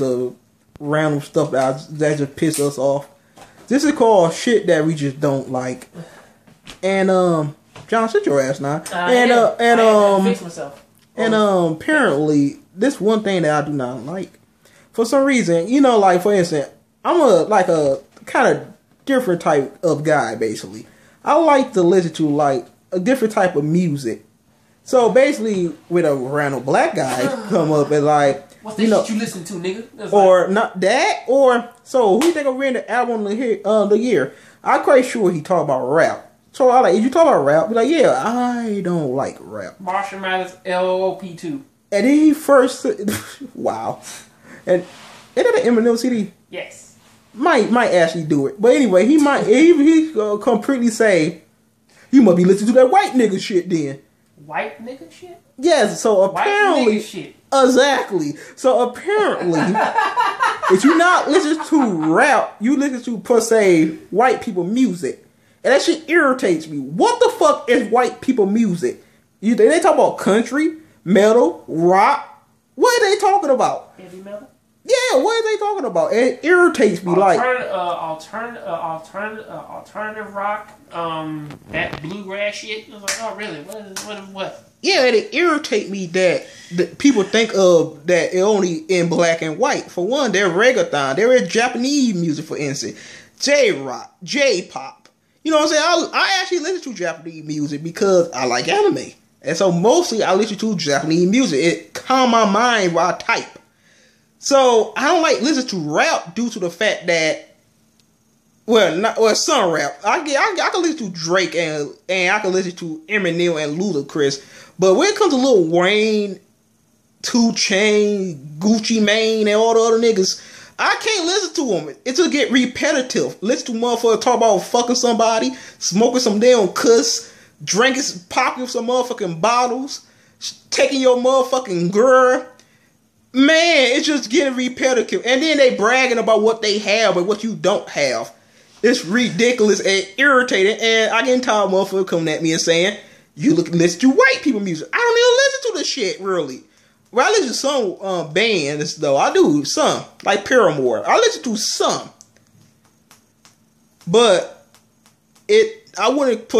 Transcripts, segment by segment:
of random stuff that just piss us off. This is called shit that we just don't like. And John, sit your ass now. I fix myself. And apparently, this one thing that I do not like. For some reason, you know, like for instance, I'm a kind of different type of guy. Basically, I like to listen to like a different type of music. So basically, with a random black guy come up and like, what's that shit you listen to, nigga? That's or like, not that, or so who you think will win the album of the year? I'm quite sure he talk about rap. So I like, if you talk about rap, be like, yeah, I don't like rap. Marshall Mathers LOP2. And then he first, wow, and is that an Eminem CD? Yes. Might actually do it, but anyway, he might he completely say, you must be listening to that white nigga shit then. White nigga shit? Yes, so apparently, white nigga shit. Exactly. So apparently, if you not listen to rap, you listen to per se white people music. And that shit irritates me. What the fuck is white people music? They talk about country, metal, rock. What are they talking about? Heavy metal? Yeah, what are they talking about? It irritates me. Alternative rock, that bluegrass shit. I was like, oh really? What? Yeah, it irritates me that people think of that it only in black and white. For one, they're reggaeton. There is Japanese music, for instance. J-rock, J-pop. You know what I'm saying? I actually listen to Japanese music because I like anime. And so mostly I listen to Japanese music. It calms my mind while I type. So I don't like listen to rap due to the fact that, some rap. I can listen to Drake and I can listen to Eminem and Ludacris. But when it comes to Lil Wayne, 2 Chainz, Gucci Mane, and all the other niggas, I can't listen to them. It'll get repetitive. Listen to motherfuckers talk about fucking somebody, smoking some damn cuss, drinking, popping some motherfucking bottles, taking your motherfucking girl. Man, it's just getting repetitive. And then they bragging about what they have and what you don't have. It's ridiculous and irritating. And I get tired of motherfuckers coming at me and saying, you listen to white people music. I don't even listen to this shit, really. Well, I listen to some bands, though. I do some, like Paramore. I listen to some. But I wouldn't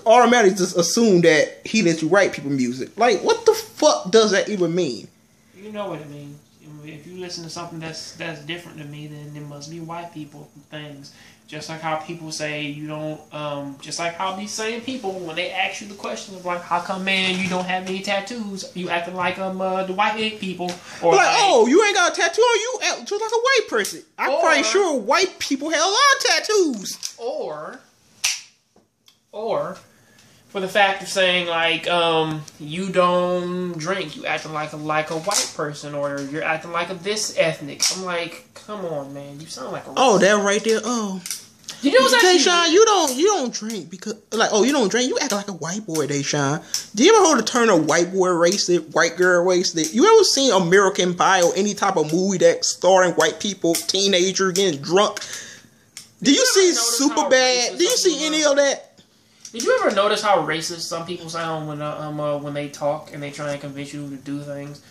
automatically just assume that he listens to white people music. Like, what the fuck does that even mean? You know what it means. If you listen to something that's different to me, then it must be white people things. Just like how people say you don't, just like how these same people, when they ask you the question of like, how come, man, you don't have any tattoos? You acting like the white people, or like, oh, you ain't got a tattoo on you, act just like a white person. I'm quite sure white people have a lot of tattoos. Or for the fact of saying like, you don't drink, you acting like a white person, or you're acting like a this ethnic. I'm like, come on, man, you sound like a racist. Oh, that right there. Oh, you know what's actually, Deshaun, you don't drink because like, oh, you don't drink, you act like a white boy, Deshaun. Do you ever heard the term of white boy racist, white girl racist? You ever seen American Pie or any type of movie that starring white people, teenager getting drunk? Do you see Superbad? Do you see any of that? Did you ever notice how racist some people sound when they talk and they try and convince you to do things?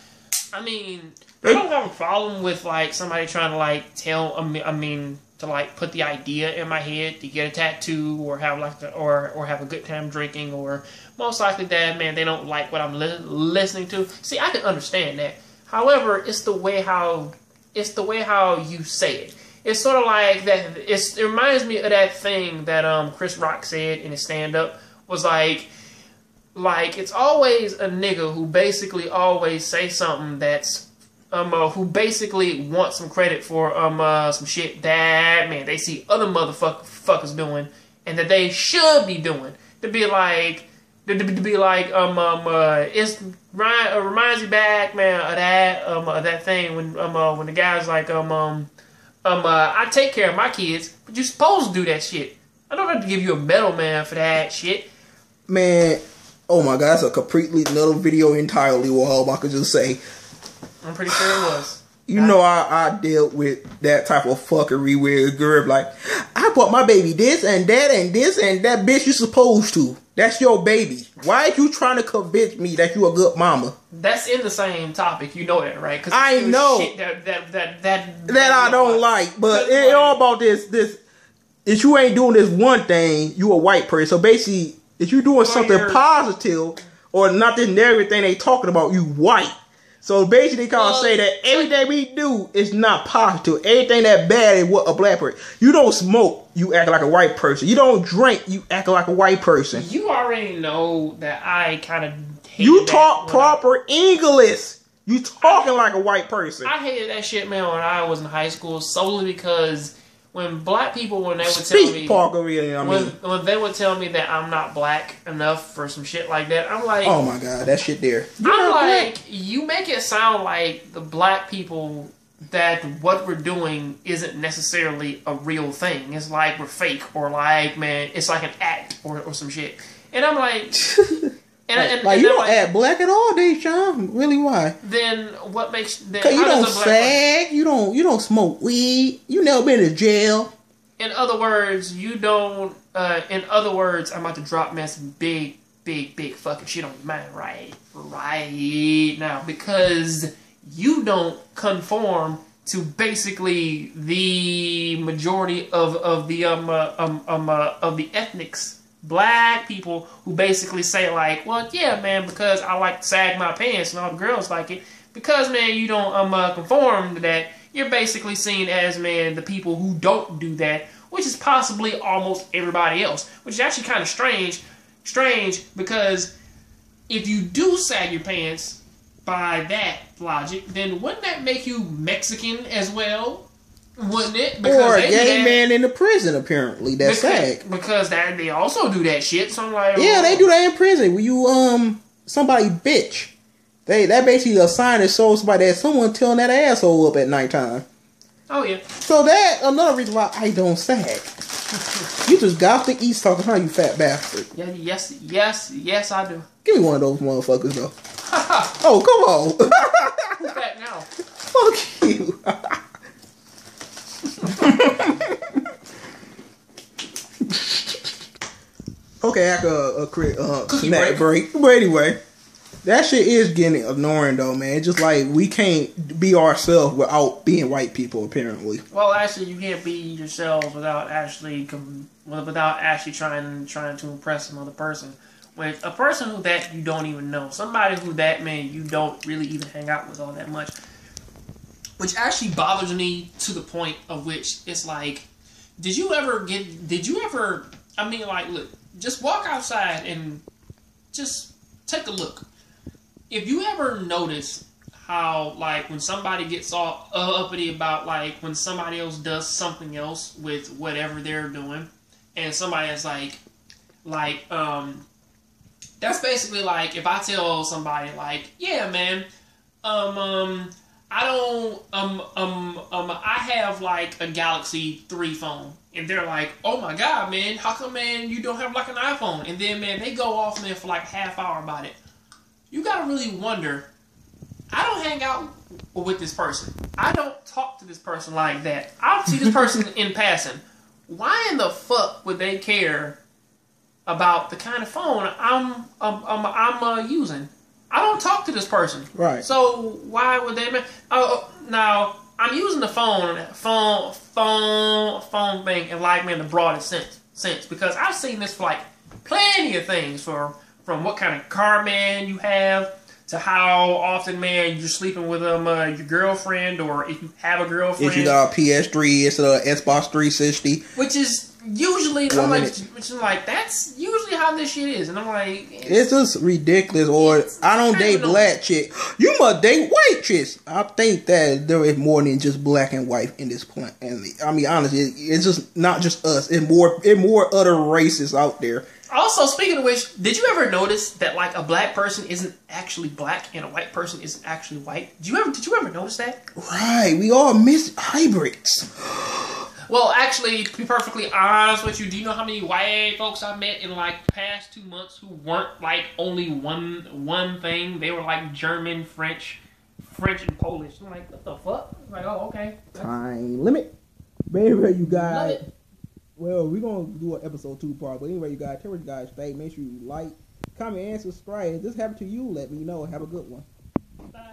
I mean, I don't have a problem with like somebody trying to like to like put the idea in my head to get a tattoo or have like or have a good time drinking, or most likely that, man, they don't like what I'm listening to. See, I can understand that. However, it's the way how you say it. It's sort of like that. It reminds me of that thing that Chris Rock said in his stand-up, was like it's always a nigga who basically always say something that's who basically wants some credit for some shit that, man, they see other motherfuckers doing and that they should be doing. To be like it reminds me back, man, of that thing when the guy's like I take care of my kids, but you're supposed to do that shit. I don't have to give you a medal, man, for that shit. Man, oh my god, that's a completely another video entirely. Well, I could just say, I'm pretty sure it was. You know, I dealt with that type of fuckery where a girl like, I bought my baby this and that and this and that, bitch, you supposed to. That's your baby. Why are you trying to convince me that you a good mama? That's in the same topic. You know that, right? Cause I know shit that I don't like. But it's all about this. If you ain't doing this one thing, you a white person. So basically, if you doing something positive or nothing, everything they talking about, you white. So basically, they kind of say that everything we do is not positive. Everything that bad is what a black person. You don't smoke, you act like a white person. You don't drink, you act like a white person. You already know that I kind of hate you talk proper English. You talking like a white person. I hated that shit, man, when I was in high school solely because when black people, when they would tell me, when they would tell me that I'm not black enough for some shit like that, I'm like, oh my god, that shit there. I'm like, you make it sound like the black people that what we're doing isn't necessarily a real thing. It's like we're fake or like, man, it's like an act or some shit. And I'm like, and you don't act black at all, Deshaun. Really, why? Then what makes? Because you don't sag. You don't smoke weed. You never been to jail. In other words, you don't. In other words, I'm about to drop me some big fucking shit on your mind right now because you don't conform to basically the majority of the ethnics. Black people who basically say like, well, yeah, man, because I like to sag my pants and all the girls like it. Because, man, you don't conform to that. You're basically seen as, man, the people who don't do that, which is possibly almost everybody else. Which is actually kind of strange. Strange because if you do sag your pants by that logic, then wouldn't that make you Mexican as well? Wouldn't it? Because or a gay man in the prison, apparently. That's sag. Because they also do that shit. So I'm like, yeah, they do that in prison. When you somebody bitch, that basically a sign that shows somebody that someone telling that asshole up at nighttime. Oh yeah. So that another reason why I don't sag. You just got the East talking, huh? You fat bastard. Yeah, yes, I do. Give me one of those motherfuckers though. Oh, come on. Who's fat now? Fuck you. Okay, after a quick snack break. But anyway, that shit is getting annoying though, man. Just like we can't be ourselves without being white people, apparently. Well, actually, you can't be yourselves without actually trying to impress another person. With a person who that you don't even know, somebody who that man you don't really even hang out with all that much. Which actually bothers me to the point of which it's like, I mean, like, look, just walk outside and just take a look. If you ever notice how, like, when somebody gets all uppity about, like, when somebody else does something else with whatever they're doing, and somebody is that's basically like if I tell somebody, like, yeah, man, I have like a Galaxy 3 phone. And they're like, oh my god, man, how come, man, you don't have like an iPhone? And then, man, they go off, man, for like a half hour about it. You gotta really wonder, I don't hang out with this person. I don't talk to this person like that. I'll see this person in passing. Why in the fuck would they care about the kind of phone I'm using? I don't talk to this person. Right. So why would they? Now I'm using the phone thing in like, man, the broadest sense because I've seen this for like plenty of things from what kind of car, man, you have to how often, man, you're sleeping with your girlfriend, or if you have a girlfriend. If you got a PS3 instead of Xbox 360, which is usually that's usually how this shit is, and I'm like, it's just ridiculous. Or I don't date black chick. You must date white chicks. I think that there is more than just black and white in this point. And I mean, honestly, it's just not just us. It's more other races out there. Also, speaking of which, did you ever notice that like a black person isn't actually black and a white person isn't actually white? Did you ever notice that? Right, we all miss hybrids. Well, actually, to be perfectly honest with you, do you know how many white folks I met in like the past 2 months who weren't like only one thing? They were like German, French and Polish. I'm like, what the fuck? I'm like, oh, okay. Time limit. Baby, you got Well, we're gonna do an episode 2 part. But anyway, you guys, tell what you guys think. Make sure you like, comment, and subscribe. If this happened to you, let me know. Have a good one. Bye.